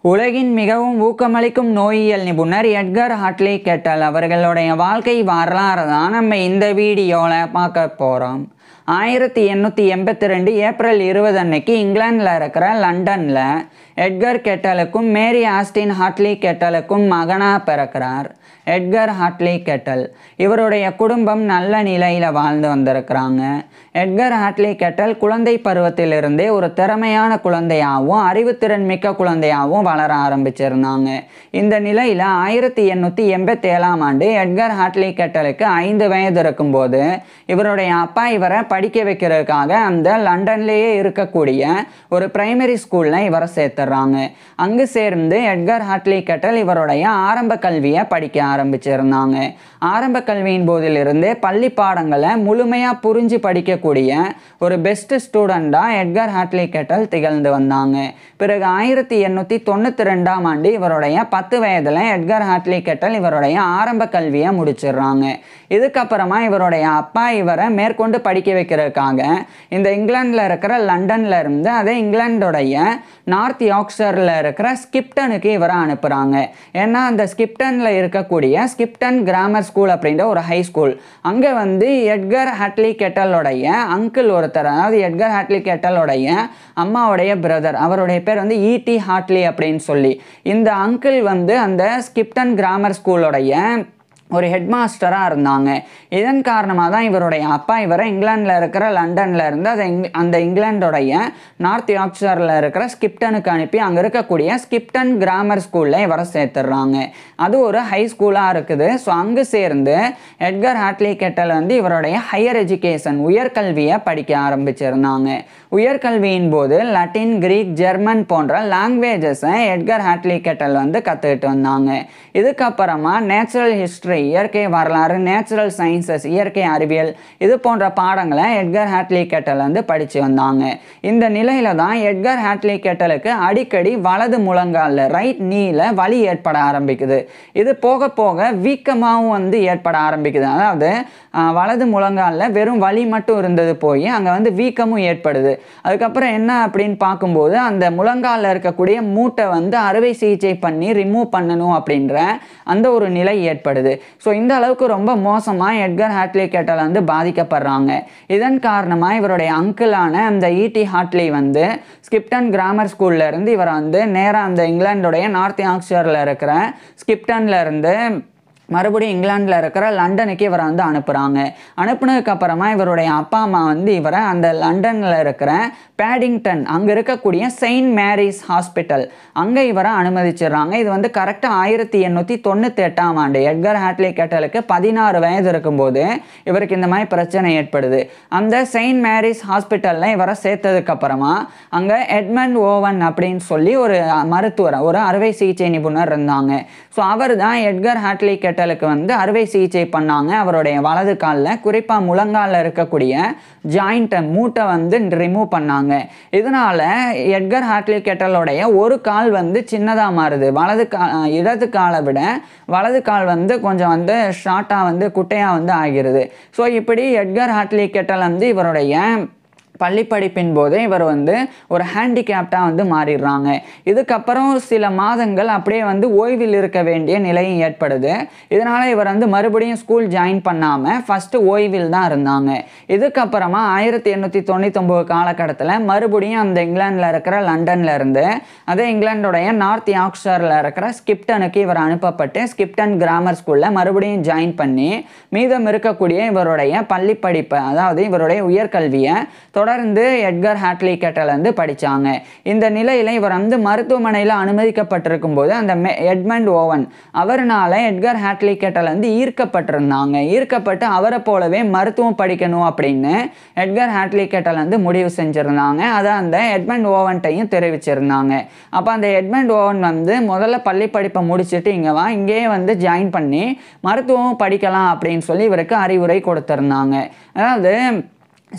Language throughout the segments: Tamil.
உலகின் மிகவும் ஊக்கமளிக்கும் நோயியல் நிபுணர் எட்கர் ஹாட்லி கெட்டல் அவர்களுடைய வாழ்க்கை வரலாறு தான் நம்ம இந்த வீடியோவில் பார்க்க போகிறோம். 1882 ஏப்ரல் 20 அன்னைக்கு இங்கிலாந்தில் இருக்கிற லண்டனில் எட்கர் கெட்டலுக்கும் மேரி ஆஸ்டின் ஹாட்லி கெட்டலுக்கும் மகனாக பிறக்கிறார். எட்கர் ஹாட்லி கெட்டல் இவருடைய குடும்பம் நல்ல நிலையில் வாழ்ந்து வந்திருக்கிறாங்க. எட்கர் ஹாட்லி கெட்டல் குழந்தை பருவத்திலிருந்தே ஒரு திறமையான குழந்தையாகவும் அறிவுத்திறன் மிக்க குழந்தையாகவும் வளர ஆரம்பிச்சிருந்தாங்க. இந்த நிலையில் 1887 ஆண்டு எட்கர் ஹாட்லி கெட்டலுக்கு 5 வயது இருக்கும்போது இவருடைய அப்பா இவரை படிக்க வைக்கிறதுக்காக அந்த லண்டன்லேயே இருக்கக்கூடிய ஒரு பிரைமரி ஸ்கூலில் இவரை சேர்த்துறாங்க. அங்கு சேர்ந்து எட்கர் ஹாட்லி கெட்டல் இவருடைய ஆரம்ப கல்வியை படிக்க ஆரம்பிச்சிருந்தாங்க. ஆரம்ப கல்வியின் போதிலிருந்தே பள்ளி பாடங்களை முழுமையாக புரிஞ்சு படிக்கக்கூடிய ஒரு பெஸ்ட் ஸ்டூடெண்டாக எட்கர் ஹாட்லி கெட்டல் திகழ்ந்து வந்தாங்க. பிறகு 1892 ஆண்டு இவருடைய 10 வயதில் எட்கர் ஹாட்லி கெட்டல் இவருடைய ஆரம்ப கல்வியை முடிச்சிடுறாங்க. இதுக்கப்புறமா இவருடைய அப்பா இவரை மேற்கொண்டு படிக்க வைக்கிறதுக்காக இந்த இங்கிலாந்தில் இருக்கிற லண்டனில் இருந்து அதே இங்கிலாந்துடைய நார்த் யார்க்ஷயரில் இருக்கிற ஸ்கிப்டனுக்கு இவரை அனுப்புகிறாங்க. ஏன்னா அந்த ஸ்கிப்டனில் இருக்கக்கூடிய ஸ்கிப்டன் கிராமர் ஸ்கூல் அப்படின்ற ஒரு ஹை ஸ்கூல், அங்கே எட்கர் ஹாட்லி கெட்டலுடைய அங்கிள் ஒருத்தர், அதாவது எட்கர் ஹாட்லி கெட்டலுடைய அம்மாவுடைய பிரதர், அவருடைய பேர் ஈடி ஹாட்லி அப்படின்னு சொல்லி, இந்த அங்கிள் அந்த ஸ்கிப்டன் கிராமர் ஸ்கூலோடைய ஒரு ஹெட் மாஸ்டராக இருந்தாங்க. இதன் காரணமாக தான் இவருடைய அப்பா இவரை இங்கிலாந்தில் இருக்கிற லண்டனில் இருந்து அந்த இங்கிலாண்டோடைய நார்த் யார்க்ஷயரில் இருக்கிற ஸ்கிப்டனுக்கு அனுப்பி அங்கே இருக்கக்கூடிய ஸ்கிப்டன் கிராமர் ஸ்கூலில் இவரை சேர்த்துடுறாங்க. அது ஒரு ஹை ஸ்கூலாக இருக்குது. ஸோ அங்கு சேர்ந்து எட்கர் ஹாட்லி கெட்டல் இவருடைய ஹையர் எஜுகேஷன் உயர்கல்வியை படிக்க ஆரம்பிச்சிருந்தாங்க. உயர்கல்வியின் போது லட்டின், கிரீக், ஜெர்மன் போன்ற லாங்குவேஜஸை எட்கர் ஹாட்லி கெட்டல் கற்றுக்கிட்டு வந்தாங்க. இதுக்கப்புறமா நேச்சுரல் ஹிஸ்ட்ரி, இயற்கை வரலாறு, நேச்சுரல் சயின்சஸ், இயற்கை அறிவியல், இது போன்ற பாடங்களை எட்கர் ஹாட்லி கெட்டல் படித்து வந்தாங்க. இந்த நிலையில தான் எட்கர் ஹாட்லி கெட்டலுக்கு அடிக்கடி வலது முழங்காலில் ரைட் நீல வலி ஏற்பட ஆரம்பிக்குது. இது போக போக வீக்கமாகவும் ஏற்பட ஆரம்பிக்குது. அதாவது வலது முழங்காலில் வெறும் வலி மட்டும் இருந்தது போய் அங்கே வீக்கமும் ஏற்படுது. அதுக்கப்புறம் என்ன அப்படின்னு பார்க்கும்போது அந்த முழங்காலில் இருக்கக்கூடிய மூட்டை அறுவை சிகிச்சை பண்ணி ரிமூவ் பண்ணணும் அப்படின்ற அந்த ஒரு நிலை ஏற்படுது. ஸோ இந்த அளவுக்கு ரொம்ப மோசமாக எட்கர் ஹாட்லி கெட்டல் பாதிக்கப்படுறாங்க. இதன் காரணமாக இவருடைய அங்கிளான அந்த ஈடி ஹாட்லி ஸ்கிப்டன் கிராமர் ஸ்கூல்ல இருந்து இவர் நேராக அந்த இங்கிலாந்துடைய நார்த் யார்க்ஷயரில் இருக்கிற ஸ்கிப்டன்ல இருந்து மறுபடியும் இங்கிலாந்தில் இருக்கிற லண்டனுக்கு இவரை அனுப்புகிறாங்க. அனுப்புனதுக்கு அப்புறமா இவருடைய அப்பா அம்மா இவரை அந்த லண்டனில் இருக்கிற பேடிங்டன், அங்கே இருக்கக்கூடிய செயின்ட் மேரிஸ் ஹாஸ்பிட்டல், அங்கே இவரை அனுமதிச்சிடுறாங்க. இது கரெக்டாக 1898 ஆண்டு எட்கர் ஹாட்லி கெட்டலுக்கு 16 வயது இருக்கும்போது இவருக்கு இந்த மாதிரி பிரச்சனை ஏற்படுது. அந்த செயின்ட் மேரிஸ் ஹாஸ்பிட்டலில் இவரை சேர்த்ததுக்கு அப்புறமா அங்கே எட்மண்ட் ஓவன் அப்படின்னு சொல்லி ஒரு மருத்துவர், ஒரு அறுவை சிகிச்சை நிபுணர் இருந்தாங்க. ஸோ அவர் தான் எட்கர் ஹாட்லி கெட்டலுக்கு அறுவை சிகிச்சை பண்ணாங்க. அவருடைய வலது காலில், குறிப்பாக முழங்காலில் இருக்கக்கூடிய ஜாயிண்ட்டை, மூட்டை ரிமூவ் பண்ணாங்க. இதனால எட்கர் ஹாட்லி கெட்டலுடைய ஒரு கால் சின்னதாக மாறுது. இடது காலை விட வலது கால் கொஞ்சம் ஷார்ட்டாக குட்டையாக ஆகிறது. ஸோ இப்படி எட்கர் ஹாட்லி கெட்டல் இவருடைய பள்ளி படிப்பின் போதே இவர் ஒரு ஹேண்டிகேப்டாக மாறிடுறாங்க. இதுக்கப்புறம் சில மாதங்கள் அப்படியே ஓய்வில் இருக்க வேண்டிய நிலையும் ஏற்படுது. இதனால் இவர் மறுபடியும் ஸ்கூல் ஜாயின் பண்ணாமல் ஃபஸ்ட்டு ஓய்வில் தான் இருந்தாங்க. இதுக்கப்புறமா 1899 காலகட்டத்தில் மறுபடியும் அந்த இங்கிலாந்தில் இருக்கிற லண்டனில் இருந்து அதே இங்கிலாண்டோடைய நார்த் யார்க்ஷயரில் இருக்கிற ஸ்கிப்டனுக்கு இவர் அனுப்பப்பட்டு ஸ்கிப்டன் கிராமர் ஸ்கூலில் மறுபடியும் ஜாயின் பண்ணி மீதம் இருக்கக்கூடிய இவருடைய பள்ளி படிப்பை, அதாவது இவருடைய உயர்கல்வியை தொடர்ந்து எட்கர் ஹாட்லி கெட்டல் படித்தாங்க. இந்த நிலையில் இவர் மருத்துவமனையில் அனுமதிக்கப்பட்டிருக்கும் போது அந்த எட்மண்ட் ஓவன் அவர்னால எட்கர் ஹாட்லி கெட்டல் ஈர்க்கப்பட்டிருந்தாங்க. ஈர்க்கப்பட்டு அவரை போலவே மருத்துவம் படிக்கணும் அப்படின்னு எட்கர் ஹாட்லி கெட்டல் முடிவு செஞ்சுருந்தாங்க. அதை அந்த எட்மண்ட் ஓவன்ட்டையும் தெரிவிச்சிருந்தாங்க. அப்போ அந்த எட்மண்ட் ஓவன் முதல்ல பள்ளி படிப்பை முடிச்சுட்டு இங்கேயே ஜாயின் பண்ணி மருத்துவம் படிக்கலாம் அப்படின்னு சொல்லி இவருக்கு அறிவுரை கொடுத்துருந்தாங்க. அதாவது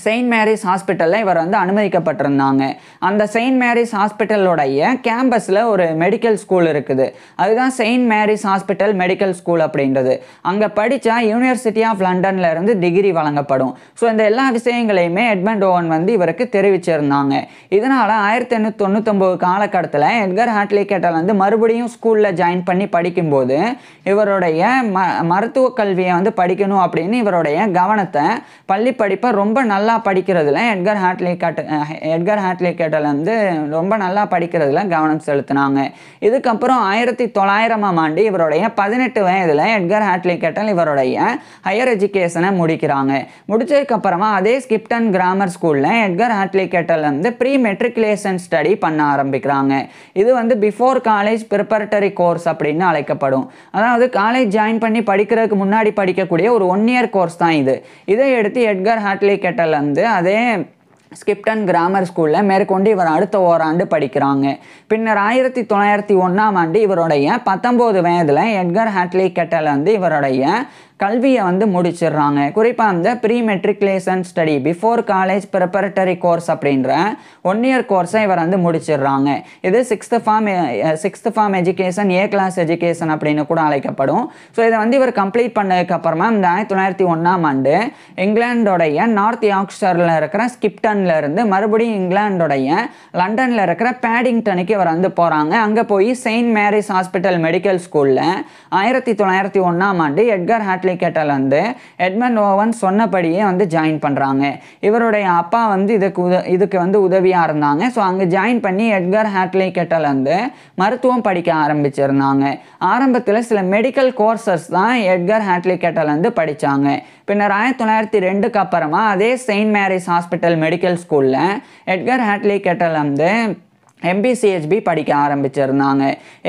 செயின்ட் மேரிஸ் ஹாஸ்பிட்டலில் இவர் வந்து அனுமதிக்கப்பட்டிருந்தாங்க. அந்த செயின்ட் மேரிஸ் ஹாஸ்பிட்டலோடைய கேம்பஸில் ஒரு மெடிக்கல் ஸ்கூல் இருக்குது. அதுதான் saint Mary's hospital medical school அப்படின்றது. அங்கே படித்தா யூனிவர்சிட்டி ஆஃப் லண்டனில் இருந்து டிகிரி வழங்கப்படும். ஸோ இந்த எல்லா விஷயங்களையுமே எட்மண்ட் ஓவன் வந்து இவருக்கு தெரிவிச்சிருந்தாங்க. இதனால் 1899 காலகட்டத்தில் எட்கர் ஹாட்லி கெட்டல் வந்து மறுபடியும் ஸ்கூலில் ஜாயின் பண்ணி படிக்கும்போது இவருடைய மருத்துவ கல்வியை வந்து படிக்கணும் அப்படின்னு இவருடைய கவனத்தை பள்ளி படிப்பை ரொம்ப நல்லா படிக்கிறதுல எட்கர் ஹாட்லி கெட்டல் வந்து ரொம்ப நல்லா படிக்கிறதுல கவனம் செலுத்தினாங்க. இதுக்கப்புறம் 1900ஆம் ஆண்டு இவருடைய 18 வயதில் எட்கர் ஹாட்லி கெட்டல் இவருடைய ஹையர் எஜுகேஷனை முடிக்கிறாங்க. முடிச்சதுக்கப்புறமா அதே ஸ்கிப்டன் கிராமர் ஸ்கூலில் எட்கர் ஹாட்லி கெட்டல் வந்து ப்ரீ மெட்ரிகுலேஷன் ஸ்டடி பண்ண ஆரம்பிக்கிறாங்க. இது வந்து பிஃபோர் காலேஜ் ப்ரிப்பரட்டரி கோர்ஸ் அப்படின்னு அழைக்கப்படும். அதாவது காலேஜ் ஜாயின் பண்ணி படிக்கிறதுக்கு முன்னாடி படிக்கக்கூடிய ஒரு 1 இயர் கோர்ஸ் தான் இது. இதை எடுத்து எட்கர் ஹாட்லி கெட்டல் வந்து அதே ஸ்கிப்டன் கிராமர் ஸ்கூலில் மேற்கொண்டு இவர் அடுத்த ஓராண்டு படிக்கிறாங்க. பின்னர் 1901ஆம் ஆண்டு இவருடைய 19 வயதில் எட்கர் ஹாட்லி கெட்டல் வந்து இவருடைய கல்வியை வந்து முடிச்சிடுறாங்க. குறிப்பாக அந்த pre matriculation study before college preparatory course அப்படின்ற 1 இயர் கோர்ஸை இவர் வந்து முடிச்சிடுறாங்க. இது sixth form education, A class education அப்படின்னு கூட அழைக்கப்படும். ஸோ இதை வந்து இவர் கம்ப்ளீட் பண்ணதுக்கப்புறமா இந்த 1901ஆம் ஆண்டு இங்கிலாண்டோடைய நார்த் யார்க்ஷயரில் இருக்கிற ஸ்கிப்டனில் இருந்து மறுபடியும் இங்கிலாண்டோடைய லண்டனில் இருக்கிற பேடிங்டனுக்கு இவர் வந்து போகிறாங்க. அங்கே போய் செயின்ட் மேரிஸ் ஹாஸ்பிட்டல் மெடிக்கல் ஸ்கூலில் 1901ஆம் ஆண்டு எட்கர் ஹாட்லி கெட்டல் வந்து எட்மண்ட் ஓவன் சொன்னபடியே வந்து ஜாயின் பண்ணுறாங்க. இவருடைய அப்பா வந்து இதுக்கு வந்து உதவியாக இருந்தாங்க. ஸோ அங்கே ஜாயின் பண்ணி எட்கர் ஹாட்லி கெட்டல் வந்து மருத்துவம் படிக்க ஆரம்பிச்சிருந்தாங்க. ஆரம்பத்தில் சில மெடிக்கல் கோர்சஸ் தான் எட்கர் ஹாட்லி கெட்டல் வந்து படித்தாங்க. பின்னர் 1902க்கு அப்புறமா அதே செயின்ட் மேரிஸ் ஹாஸ்பிட்டல் மெடிக்கல் ஸ்கூலில் எட்கர் ஹாட்லி கெட்டல் வந்து MBCHB படிக்க ஆரம்பிச்சிருந்தாங்க.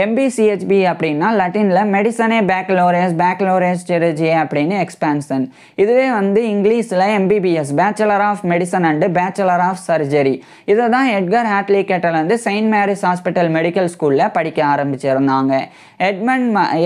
MBCHB அப்படின்னா லட்டினில் மெடிசனே பேக்லோரியஸ் சிரர்ஜி அப்படின்னு எக்ஸ்பான்ஷன். இதுவே வந்து இங்கிலீஷில் MBBS bachelor of medicine and bachelor of surgery. இதை தான் எட்கர் ஹாட்லி கெட்டல் வந்து செயின்ட் மேரிஸ் ஹாஸ்பிட்டல் மெடிக்கல் ஸ்கூலில் படிக்க ஆரம்பிச்சிருந்தாங்க.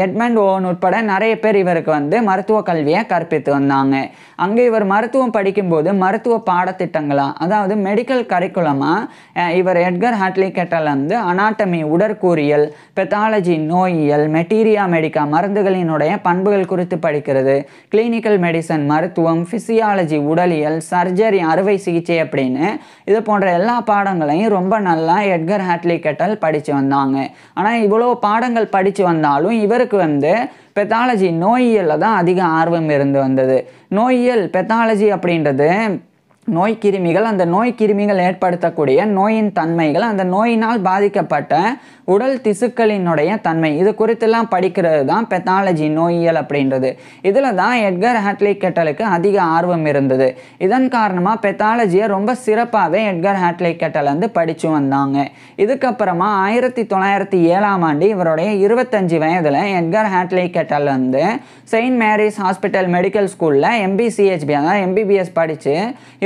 எட்மண்ட் ஓவன் உட்பட நிறைய பேர் இவருக்கு வந்து மருத்துவ கல்வியை கற்பித்து வந்தாங்க. அங்கே இவர் மருத்துவம் படிக்கும்போது மருத்துவ பாடத்திட்டங்களாக, அதாவது மெடிக்கல் கரிக்குலமாக இவர் எட்கர் ஹாட்லி கெட்டல் வந்து அனாட்டமி உடற்கூறியல், பெத்தாலஜி நோயியல், மெட்டீரியா மெடிக்கா மருந்துகளினுடைய பண்புகள் குறித்து படிக்கிறது, கிளினிக்கல் மெடிசன் மருத்துவம், ஃபிசியாலஜி உடலியல், சர்ஜரி அறுவை சிகிச்சை அப்படின்னு இது போன்ற எல்லா பாடங்களையும் ரொம்ப நல்லா எட்கர் ஹாட்லி கெட்டல் படித்து வந்தாங்க. ஆனால் இவ்வளோ பாடங்கள் படித்து வந்தாலும் இவருக்கு வந்து பெத்தாலஜி நோயியலில் தான் அதிக ஆர்வம் இருந்து வந்தது. நோயியல் பெத்தாலஜி அப்படின்றது நோய்க்கிருமிகள், அந்த நோய்க்கிருமிகள் ஏற்படுத்தக்கூடிய நோயின் தன்மைகள், அந்த நோயினால் பாதிக்கப்பட்ட உடல் திசுக்களினுடைய தன்மை, இது குறித்தெல்லாம் படிக்கிறது தான் பெத்தாலஜி நோயியல் அப்படின்றது. இதில் தான் எட்கர் ஹாட்லி கெட்டலுக்கு அதிக ஆர்வம் இருந்தது. இதன் காரணமாக பெத்தாலஜியை ரொம்ப சிறப்பாகவே எட்கர் ஹாட்லி கெட்டல் வந்து படித்து வந்தாங்க. இதுக்கப்புறமா 1907ஆம் ஆண்டு இவருடைய 25 வயதில் எட்கர் ஹாட்லி கெட்டல் வந்து செயின்ட் மேரிஸ் ஹாஸ்பிட்டல் மெடிக்கல் ஸ்கூலில் MBCHB அதாவது MBBS படித்து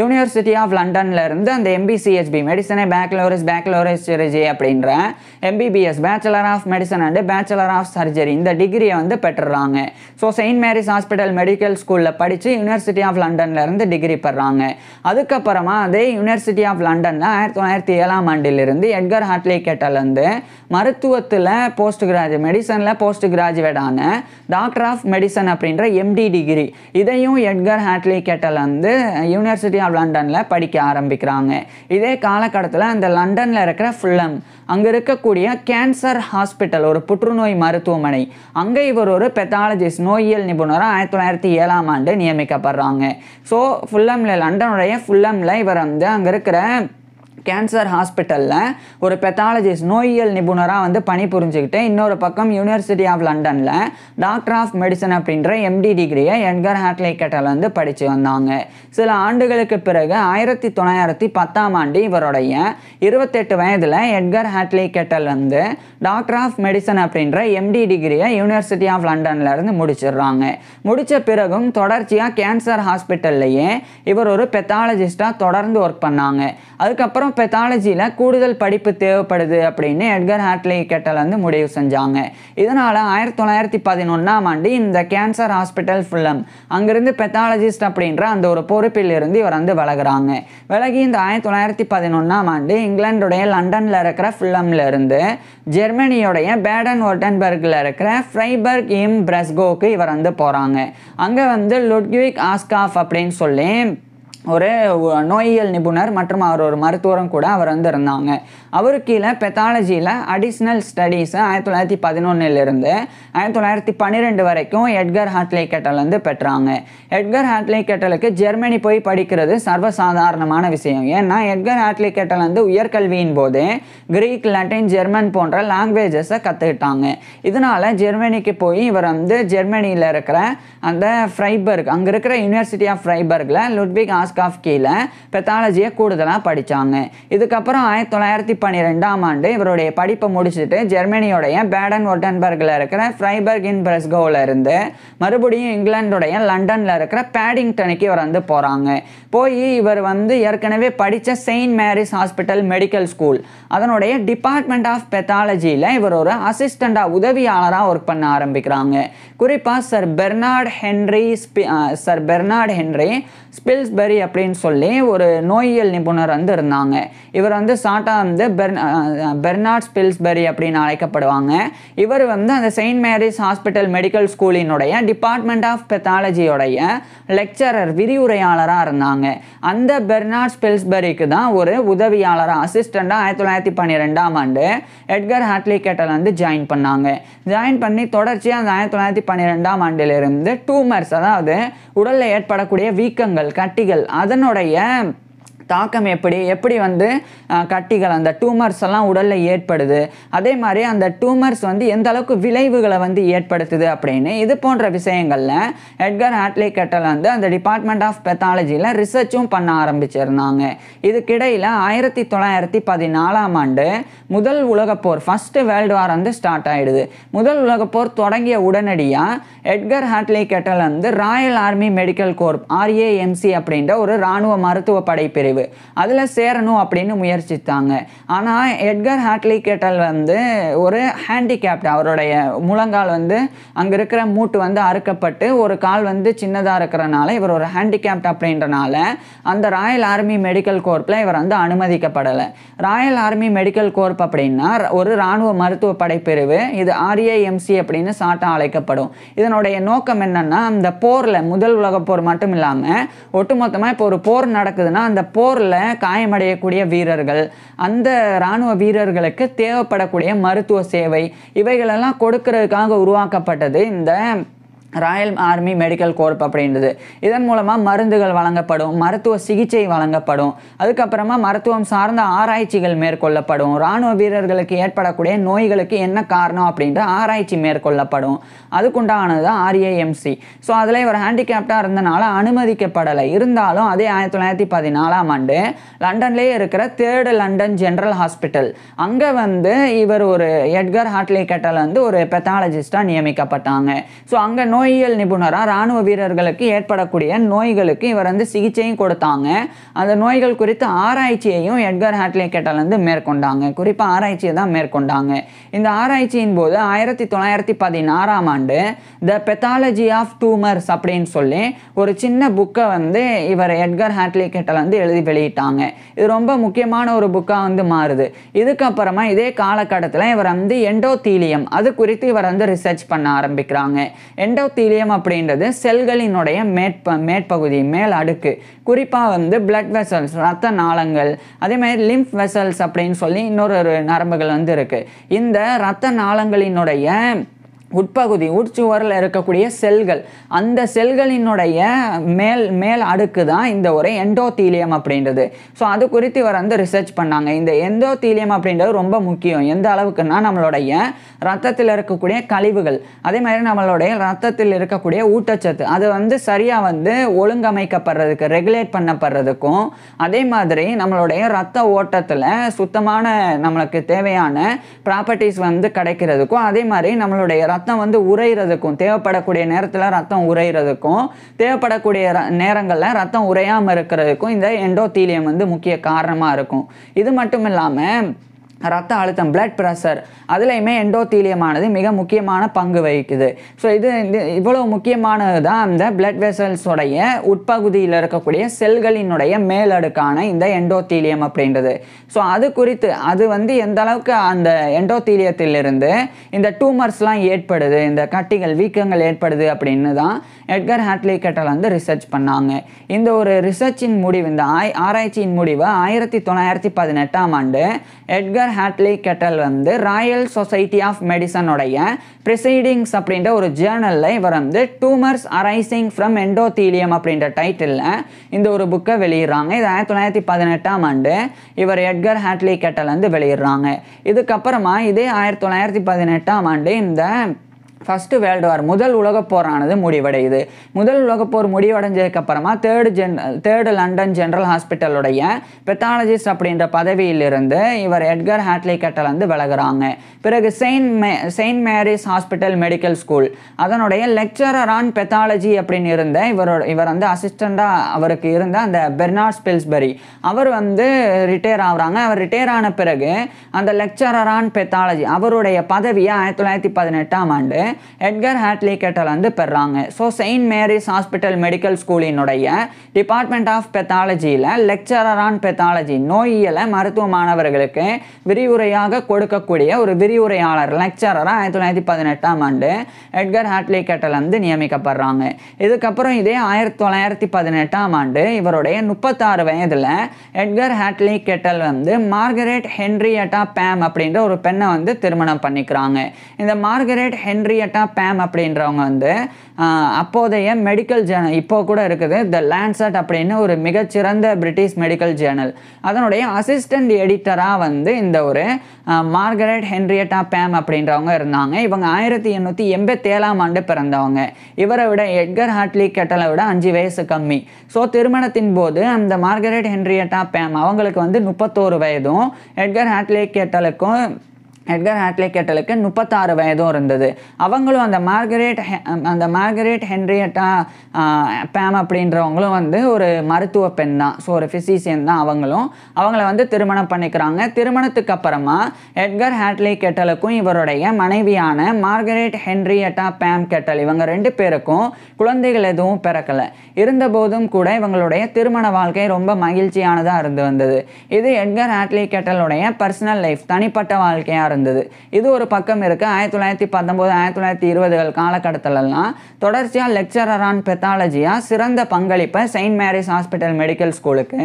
யூனிவர்சிட்டி ஆஃப் லண்டனில் இருந்து அந்த MBCHB மெடிசனே பேக்லோரியஸ் சிரர்ஜி அப்படின்ற MBBS bachelor of medicine and bachelor of surgery இந்த டிகிரியை வந்து பெற்றுறாங்க. So Saint Mary's hospital medical ஸ்கூலில் படித்து யூனிவர்சிட்டி ஆஃப் லண்டனில் இருந்து டிகிரி பெறாங்க. அதுக்கப்புறமா அதே யூனிவர்சிட்டி ஆஃப் லண்டனில் 1907ஆம் ஆண்டிலிருந்து எட்கர் ஹாட்லி கெட்டல் வந்து மருத்துவத்தில் மெடிசனில் போஸ்ட் கிராஜுவேட்டான டாக்டர் ஆஃப் மெடிசன் அப்படின்ற MD டிகிரி இதையும் எட்கர் ஹாட்லி கெட்டல் வந்து யூனிவர்சிட்டி ஆஃப் லண்டனில் படிக்க ஆரம்பிக்கிறாங்க. இதே காலகட்டத்தில் அந்த லண்டனில் இருக்கிற ஃபுல்லம் அங்கே இருக்கக்கூடிய கேன்சர் ஹாஸ்பிட்டல், ஒரு புற்றுநோய் மருத்துவமனை, அங்கே இவர் ஒரு பெத்தாலஜிஸ்ட் நோயியல் நிபுணராக 1907ஆம் ஆண்டு நியமிக்கப்படுறாங்க. ஸோ லண்டனுடைய ஃபுல்லமில் இவர் வந்து அங்கே இருக்கிற கேன்சர் ஹாஸ்பிட்டலில் ஒரு பெத்தாலஜிஸ்ட் நோயியல் நிபுணராக வந்து பணிபுரிஞ்சுக்கிட்டு இன்னொரு பக்கம் யூனிவர்சிட்டி ஆஃப் லண்டனில் டாக்டர் ஆஃப் மெடிசன் அப்படின்ற MD டிகிரியை எட்கர் ஹாட்லி கெட்டல் வந்து படித்து வந்தாங்க. சில ஆண்டுகளுக்கு பிறகு 1910ஆம் ஆண்டு இவருடைய 28 வயதில் எட்கர் ஹாட்லி கெட்டல் வந்து டாக்டர் ஆஃப் மெடிசன் அப்படின்ற MD டிகிரியை யூனிவர்சிட்டி ஆஃப் லண்டனில் இருந்து முடிச்சிடுறாங்க. முடித்த பிறகும் தொடர்ச்சியாக கேன்சர் ஹாஸ்பிட்டல்லையே இவர் ஒரு பெத்தாலஜிஸ்டாக தொடர்ந்து ஒர்க் பண்ணாங்க. அதுக்கப்புறம் பெத்தாலஜியில் கூடுதல் படிப்பு தேவைப்படுது அப்படின்னு எட்கர் ஹாட்லி கெட்டல் வந்து முடிவு செஞ்சாங்க. இதனால் 1911ஆம் ஆண்டு இந்த கேன்சர் ஹாஸ்பிட்டல் ஃபுல்லம் அங்கிருந்து பெத்தாலஜிஸ்ட் அப்படின்ற அந்த ஒரு பொறுப்பில் இருந்து இவர் வந்து விலகி இந்த 1911ஆம் ஆண்டு இங்கிலாந்துடைய லண்டனில் இருக்கிற ஃபுல்லம்ல இருந்து ஜெர்மனியோடைய பேடன் வொர்டன்பர்கில் இருக்கிற ஃப்ரைபர்க் இம் பிரெஸ்கோவுக்கு இவர் வந்து போகிறாங்க. அங்கே வந்து லுட்விக் ஆஸ்காஃப் அப்படின்னு சொல்லி ஒரு நோயியல் நிபுணர் மற்றும் அவர் ஒரு மருத்துவரும் கூட அவர் வந்து இருந்தாங்க. அவரு கீழே பெத்தாலஜியில் அடிஷ்னல் ஸ்டடீஸை 1911 1912 வரைக்கும் எட்கர் ஹாட்லி கெட்டல் வந்து பெற்றாங்க. எட்கர் ஹாட்லி கெட்டலுக்கு ஜெர்மனி போய் படிக்கிறது சர்வசாதாரணமான விஷயம். ஏன்னா எட்கர் ஹாட்லி கெட்டல் வந்து உயர்கல்வியின் போது கிரீக், லட்டின், ஜெர்மன் போன்ற லாங்குவேஜஸை கற்றுக்கிட்டாங்க. இதனால் ஜெர்மனிக்கு போய் இவர் வந்து ஜெர்மனியில் இருக்கிற அந்த ஃப்ரைபர்க், அங்கே இருக்கிற யூனிவர்சிட்டி ஆஃப் ஃப்ரைபர்கில் லுட்விக் ஆஸ்காஃப் கீழே பெத்தாலஜியை கூடுதலாக படித்தாங்க. இதுக்கப்புறம் 1912ஆம் ஆண்டு இவருடைய படிப்பை முடிச்சுட்டு ஜெர்மனியோடைய பேடன் வொர்டன்பர்கில் இருக்கிற ஃப்ரைபர்க் இன் பிரெஸ்கோவில் இருந்து மறுபடியும் இங்கிலாந்துடைய லண்டனில் இருக்கிற பேடிங்டனுக்கு இவர் வந்து போகிறாங்க. போய் இவர் வந்து ஏற்கனவே படித்த saint Mary's hospital medical school அதனுடைய டிபார்ட்மெண்ட் ஆஃப் பெத்தாலஜியில் இவர் ஒரு அசிஸ்டண்டாக உதவியாளராக ஒர்க் பண்ண ஆரம்பிக்கிறாங்க. குறிப்பாக சர் பெர்னார்ட் ஹென்ரி ஸ்பில்ஸ்பெரி அப்படின்னு சொல்லி ஒரு நோயியல் நிபுணர் வந்து இருந்தாங்க. இவர் வந்து ஷார்ட்டாக வந்து பெர்னார்ட் ஸ்பில்ஸ்பெரி அப்படின்னு அழைக்கப்படுவாங்க. இவர் வந்து அந்த செயின்ட் மேரிஸ் ஹாஸ்பிட்டல் மெடிக்கல் ஸ்கூலினுடைய டிபார்ட்மெண்ட் ஆஃப் பெத்தாலஜியோடைய லெக்சரர், விரிவுரையாளராக இருந்தாங்க. அந்த பெர்னார்ட் ஸ்பில்ஸ்பெரிக்கு தான் ஒரு உதவியாளராக அசிஸ்டண்டாக 1912ஆம் ஆண்டு எட்கர் ஹாட்லி கெட்டல் வந்து ஜாயின் பண்ணாங்க. ஜாயின் பண்ணி தொடர்ச்சியாக அந்த 1912ஆம் ஆண்டிலிருந்து டூமர்ஸ், அதாவது உடலில் ஏற்படக்கூடிய வீக்கங்கள், கட்டிகள், அதனுடைய தாக்கம் எப்படி வந்து கட்டிகள், அந்த டூமர்ஸ் எல்லாம் உடலில் ஏற்படுது, அதே மாதிரி அந்த டூமர்ஸ் வந்து எந்த அளவுக்கு விளைவுகளை வந்து ஏற்படுத்துது அப்படின்னு இது போன்ற விஷயங்களில் எட்கர் ஹாட்லி கெட்டல் வந்து அந்த டிபார்ட்மெண்ட் ஆஃப் பெத்தாலஜியில் ரிசர்ச்சும் பண்ண ஆரம்பிச்சிருந்தாங்க. இதுக்கிடையில் 1914ஆம் ஆண்டு முதல் உலகப்போர், ஃபர்ஸ்ட் வேர்ல்டு வார் வந்து ஸ்டார்ட் ஆகிடுது. முதல் உலகப்போர் தொடங்கிய உடனடியாக எட்கர் ஹாட்லி கெட்டல் வந்து Royal army medical corp RAMC அப்படின்ற ஒரு இராணுவ மருத்துவ படைப்பிரிவு அதில் சேரணும் அப்படின்னு முயற்சித்தாங்க. ஆனால் எட்கர் ஹாட்லி கெட்டல் வந்து ஒரு ஹேண்டிகேப்ட், அவருடைய முழங்கால் வந்து அங்கே இருக்கிற மூட்டு வந்து அறுக்கப்பட்டு ஒரு கால் வந்து சின்னதாக இருக்கிறனால இவர் ஒரு ஹேண்டிகேப்ட் அப்படின்றனால அந்த ராயல் ஆர்மி மெடிக்கல் கோர்ப்பில் இவர் வந்து அனுமதிக்கப்படலை. ராயல் ஆர்மி மெடிக்கல் கோர்ப் அப்படின்னா ஒரு இராணுவ மருத்துவ படைப்பிரிவு, இது RAMC அப்படின்னு ஷார்ட்டாக அழைக்கப்படும். இதனுடைய நோக்கம் என்னன்னா, அந்த போரில் முதல் உலக போர் மட்டும் இல்லாமல் ஒட்டுமொத்தமாக இப்போ ஒரு போர் நடக்குதுன்னா அந்த போரில் காயமடையக்கூடிய வீரர்கள், அந்த இராணுவ வீரர்களுக்கு தேவைப்படக்கூடிய மருத்துவ சேவை, இவைகளெல்லாம் கொடுக்கறதுக்காக உருவாக்கப்பட்டது இந்த ராயல் ஆர்மி மெடிக்கல் கோர்ப் அப்படின்றது. இதன் மூலமாக மருந்துகள் வழங்கப்படும், மருத்துவ சிகிச்சை வழங்கப்படும், அதுக்கப்புறமா மருத்துவம் சார்ந்த ஆராய்ச்சிகள் மேற்கொள்ளப்படும், இராணுவ வீரர்களுக்கு ஏற்படக்கூடிய நோய்களுக்கு என்ன காரணம் அப்படின்ற ஆராய்ச்சி மேற்கொள்ளப்படும். அதுக்குண்டானது தான் RAMC. ஸோ அதில் இவர் ஹேண்டிகேப்டாக இருந்தனால அனுமதிக்கப்படலை. இருந்தாலும் அதே 1914ஆம் ஆண்டு லண்டன்லேயே இருக்கிற 3rd லண்டன் ஜென்ரல் ஹாஸ்பிட்டல் அங்கே வந்து இவர் ஒரு எட்கர் ஹாட்லி கெட்டல் வந்து ஒரு பெத்தாலஜிஸ்டாக நியமிக்கப்பட்டாங்க. ஸோ அங்கே நோயியல் நிபுணராக இராணுவ வீரர்களுக்கு ஏற்படக்கூடிய நோய்களுக்கு இவர் வந்து சிகிச்சையும் கொடுத்தாங்க. அந்த நோய்கள் குறித்து ஆராய்ச்சியையும் எட்கர் ஹாட்லி கெட்டல் வந்து மேற்கொண்டாங்க. குறிப்பாக ஆராய்ச்சியை தான் மேற்கொண்டாங்க. இந்த ஆராய்ச்சியின் போது 1916ஆம் ஆண்டு த பெத்தாலஜி ஆஃப் டூமர்ஸ் அப்படின்னு சொல்லி ஒரு சின்ன புக்கை வந்து இவர் எட்கர் ஹாட்லி கெட்டல் வந்து எழுதி வெளியிட்டாங்க. இது ரொம்ப முக்கியமான ஒரு புக்காக வந்து மாறுது. இதுக்கப்புறமா இதே காலகட்டத்தில் இவர் வந்து எண்டோதீலியம் அது குறித்து இவர் வந்து ரிசர்ச் பண்ண ஆரம்பிக்கிறாங்க. எண்டோதீலியம் அப்படின்றது செல்களினுடைய மேற்பகுதி, மேல் அடுக்கு, குறிப்பாக வந்து பிளட் வெசல்ஸ், ரத்த நாளங்கள், அதே மாதிரி லிம்ஃப் வெசல்ஸ் அப்படின்னு சொல்லி இன்னொரு நரம்புகள் வந்து இருக்கு. இந்த ரத்த நாளங்களினுடைய உட்பகுதி, உட்சுவரில் இருக்கக்கூடிய செல்கள், அந்த செல்களினுடைய மேல் அடுக்கு தான் இந்த ஒரு எண்டோதீலியம் அப்படின்றது. ஸோ அது குறித்து இவர் வந்து ரிசர்ச் பண்ணாங்க. இந்த எண்டோதீலியம் அப்படின்றது ரொம்ப முக்கியம். எந்த அளவுக்குன்னா, நம்மளுடைய ரத்தத்தில் இருக்கக்கூடிய கழிவுகள், அதே மாதிரி நம்மளுடைய ரத்தத்தில் இருக்கக்கூடிய ஊட்டச்சத்து அது வந்து சரியாக வந்து ஒழுங்கமைக்கப்படுறதுக்கு, ரெகுலேட் பண்ணப்படுறதுக்கும், அதே மாதிரி நம்மளுடைய ரத்த ஓட்டத்தில் சுத்தமான நம்மளுக்கு தேவையான ப்ராப்பர்ட்டிஸ் வந்து கிடைக்கிறதுக்கும், அதே மாதிரி நம்மளுடைய ரத்த ரத்தம் வந்து உறையிறதுக்கும், தேவைப்படக்கூடிய நேரத்தில் ரத்தம் உறையிறதுக்கும், தேவைப்படக்கூடிய நேரங்களில் ரத்தம் உறையாமல் இருக்கிறதுக்கும் இந்த எண்டோத்தீலியம் வந்து முக்கிய காரணமாக இருக்கும். இது மட்டும் இல்லாமல் ரத்த அழுத்தம், பிளட் ப்ரெஷர், அதுலேயுமே எண்டோத்தீலியமானது மிக முக்கியமான பங்கு வகிக்குது. ஸோ இது இவ்வளோ முக்கியமானது தான் அந்த பிளட் வெசல்ஸோடைய உட்பகுதியில் இருக்கக்கூடிய செல்களினுடைய மேலடுக்கான இந்த எண்டோத்தீலியம் அப்படின்றது. ஸோ அது குறித்து அது வந்து எந்த அளவுக்கு அந்த எண்டோத்தீலியத்திலிருந்து இந்த டூமர்ஸ்லாம் ஏற்படுது, இந்த கட்டிகள், வீக்கங்கள் ஏற்படுது அப்படின்னு தான் எட்கர் ஹாட்லி கெட்டல் வந்து ரிசர்ச் பண்ணாங்க. இந்த ஒரு ரிசர்ச்சின் முடிவு, இந்த ஆராய்ச்சியின் முடிவு 1918ஆம் ஆண்டு எட்கர் ஹாட்லி கெட்டல் வந்து ராயல் சொசைட்டி ஆஃப் மெடிசனுடைய ப்ரிசைடிங்ஸ் அப்படின்ற ஒரு ஜேர்னலில் இவர் வந்து டூமர்ஸ் அரைசிங் ஃப்ரம் எண்டோத்தீலியம் அப்படின்ற டைட்டிலில் இந்த ஒரு புக்கை வெளியிடுறாங்க. இது 1918ஆம் ஆண்டு இவர் எட்கர் ஹாட்லி கெட்டல் வந்து வெளியிடுறாங்க. இதுக்கப்புறமா இதே 1918ஆம் ஆண்டு இந்த ஃபஸ்ட்டு வேர்ல்டு வார், முதல் உலகப் போரானது முடிவடையுது. முதல் உலகப் போர் முடிவடைஞ்சதுக்கப்புறமா தேர்டு லண்டன் ஜென்ரல் ஹாஸ்பிட்டலுடைய பெத்தாலஜிஸ்ட் அப்படின்ற பதவியிலிருந்து இவர் எட்கர் ஹாட்லி கெட்டல் வந்து விலகுறாங்க. பிறகு saint Mary's hospital medical school அதனுடைய லெக்சரர் ஆன் பெத்தாலஜி அப்படின்னு இருந்த இவர் வந்து அசிஸ்டண்டாக அவருக்கு இருந்த அந்த பெர்னார்ட் ஸ்பில்ஸ்பரி அவர் வந்து ரிட்டையர் ஆகுறாங்க. அவர் ரிட்டையர் ஆன பிறகு அந்த லெக்சரர் ஆன் பெத்தாலஜி அவருடைய பதவியை 1918ஆம் ஆண்டு எட்கர் ஹாட்லி கெட்டல் வந்து பெறாங்க. So Saint Mary's hospital medical ஸ்கூலினுடைய டிபார்ட்மெண்ட் ஆஃப் பெத்தாலஜியில் லெக்சரர் ஆன் பெத்தாலஜி, நோயியலை மருத்துவ மாணவர்களுக்கு விரிவுரையாக கொடுக்கக்கூடிய ஒரு விரிவுரையாளர், லெக்சரராக 1918ஆம் ஆண்டு எட்கர் ஹாட்லி கெட்டல் வந்து நியமிக்கப்படுறாங்க. இதுக்கப்புறம் இதே 1918ஆம் ஆண்டு இவருடைய 36 வயதில் எட்கர் ஹாட்லி கெட்டல் வந்து மார்கரெட் ஹென்ரியட்டா பேம் அப்படின்ற ஒரு பெண்ணை வந்து திருமணம் பண்ணிக்கிறாங்க. இந்த மார்கரெட் ஹென்ரியட்டா பேம் அப்படின்றவங்க வந்து அப்போதைய மெடிக்கல் ஜேர்னல், இப்போ கூட இருக்குது, த லான்செட் அப்படின்னு ஒரு மிகச்சிறந்த பிரிட்டிஷ் மெடிக்கல் ஜேர்னல், அதனுடைய அசிஸ்டன்ட் எடிட்டராக வந்து இந்த ஒரு மார்கரெட் ஹென்ரியட்டா பேம் அப்படின்றவங்க இருந்தாங்க. இவங்க 1887ஆம் ஆண்டு பிறந்தவங்க. இவரை விட எட்கர் ஹாட்லி கெட்டலை விட 5 வயசு கம்மி. ஸோ திருமணத்தின் போது அந்த மார்கரெட் ஹென்ரியட்டா பேம் அவங்களுக்கு வந்து 31 வயதும் எட்கர் ஹாட்லி கெட்டலுக்கு 36 வயதும் இருந்தது. அவங்களும் அந்த மார்கரெட் ஹென்ரியட்டா பேம் அப்படின்றவங்களும் வந்து ஒரு மருத்துவ பெண் தான். ஸோ ஒரு ஃபிசிஷியன் தான். அவங்கள வந்து திருமணம் பண்ணிக்கிறாங்க. திருமணத்துக்கு அப்புறமா எட்கர் ஹாட்லி கெட்டலுக்கும் இவருடைய மனைவியான மார்கரெட் ஹென்ரியட்டா பேம் கெட்டல் இவங்க 2 பேருக்கும் குழந்தைகள் எதுவும் பிறக்கலை. இருந்தபோதும் கூட இவங்களுடைய திருமண வாழ்க்கை ரொம்ப மகிழ்ச்சியானதாக இருந்து வந்தது. இது எட்கர் ஹாட்லி கெட்டலுடைய பர்சனல் லைஃப், தனிப்பட்ட வாழ்க்கையாக இருந்தது. இது ஒரு பக்கம் இருக்கு. 1919 1920 காலகட்டத்திலெல்லாம் தொடர்ச்சியாக லெக்சரர் ஆன் பெத்தாலஜியா சிறந்த பங்களிப்பை செயின்ட் மேரிஸ் ஹாஸ்பிட்டல் மெடிக்கல் ஸ்கூலுக்கு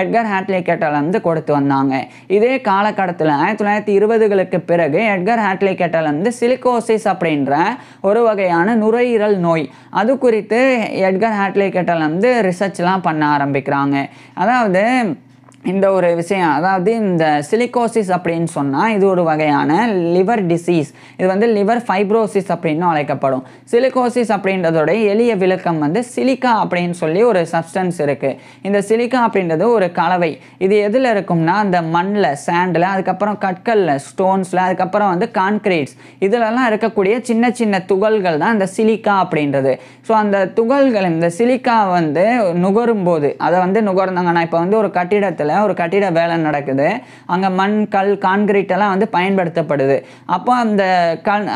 எட்கர் ஹாட்லி கெட்டல் வந்து கொடுத்து வந்தாங்க. இதே காலகட்டத்தில் 1920களுக்கு பிறகு எட்கர் ஹாட்லி கெட்டல் வந்து சிலிகோசிஸ் அப்படின்ற ஒரு வகையான நுரையீரல் நோய், அது குறித்து எட்கர் ஹாட்லி கெட்டல் வந்து ரிசர்ச்லாம் பண்ண ஆரம்பிக்கிறாங்க. அதாவது இந்த ஒரு விஷயம், அதாவது இந்த சிலிகோசிஸ் அப்படின்னு சொன்னால் இது ஒரு வகையான லிவர் டிசீஸ். இது வந்து லிவர் ஃபைப்ரோசிஸ் அப்படின்னு அழைக்கப்படும். சிலிகோசிஸ் அப்படின்றதோட எளிய விளக்கம் வந்து சிலிக்கா அப்படின்னு சொல்லி ஒரு சப்ஸ்டன்ஸ் இருக்குது. இந்த சிலிக்கா அப்படின்றது ஒரு கலவை. இது எதில் இருக்கும்னா அந்த மண்ணில், சாண்டில், அதுக்கப்புறம் கற்களில், ஸ்டோன்ஸில், அதுக்கப்புறம் வந்து கான்கிரீட்ஸ், இதிலெல்லாம் இருக்கக்கூடிய சின்ன சின்ன துகள்கள் தான் இந்த சிலிக்கா அப்படின்றது. ஸோ அந்த துகள்கள், இந்த சிலிக்கா வந்து நுகரும் போது, அதை வந்து நுகர்ந்தாங்கன்னா இப்போ வந்து ஒரு கட்டிட வேலை நடக்குது, அங்கே மண், கல், கான்கிரீட் எல்லாம் வந்து பயன்படுத்தப்படுது. அப்போ